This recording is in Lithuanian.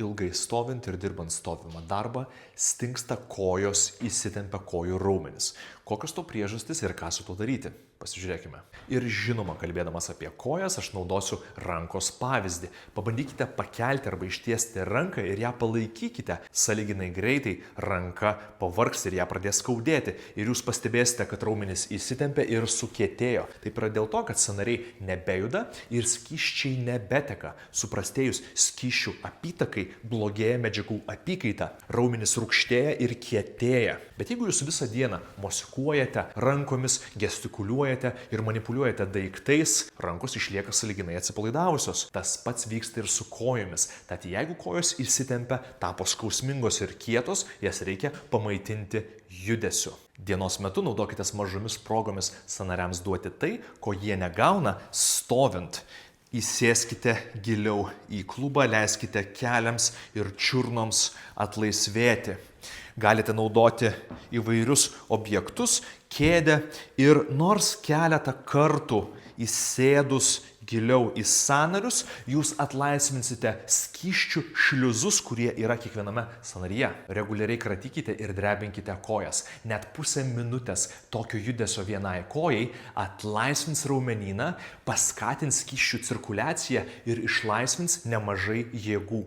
Ilgai stovint ir dirbant stovimą darbą, stingsta kojos, įsitempia kojų raumenys. Kokios to priežastys ir ką su to daryti? Pasižiūrėkime. Ir žinoma, kalbėdamas apie kojas, aš naudosiu rankos pavyzdį. Pabandykite pakelti arba ištiesti ranką ir ją palaikykite. Sąlyginai greitai ranka pavargs ir ją pradės skaudėti. Ir jūs pastebėsite, kad raumenys įsitempia ir sukietėjo. Taip yra dėl to, kad sąnariai nebejuda ir skysčiai nebeteka. Suprastėjus skysčių apytakai blogėja medžiagų apykaita. Raumenys rūgštėja ir kietėja. Bet jeigu jūs visą dieną mosikuojate rankomis, gestikuliuojate ir manipuliuojate daiktais, rankos išlieka sąlyginai atsipalaidavusios. Tas pats vyksta ir su kojomis. Tad jeigu kojos įsitempia, tapo skausmingos ir kietos, jas reikia pamaitinti judesiu. Dienos metu naudokitės mažomis progomis sąnariams duoti tai, ko jie negauna stovint. Įsėskite giliau į klubą, leiskite keliams ir čiurnoms atlaisvėti. Galite naudoti įvairius objektus, kėdę ir nors keletą kartų įsėdus giliau į sąnarius, jūs atlaisvinsite skysčių šliuzus, kurie yra kiekviename sąnaryje. Reguliariai kratykite ir drebinkite kojas. Net pusę minutės tokio judesio vienai kojai atlaisvins raumenyną, paskatins skysčių cirkuliaciją ir išlaisvins nemažai jėgų.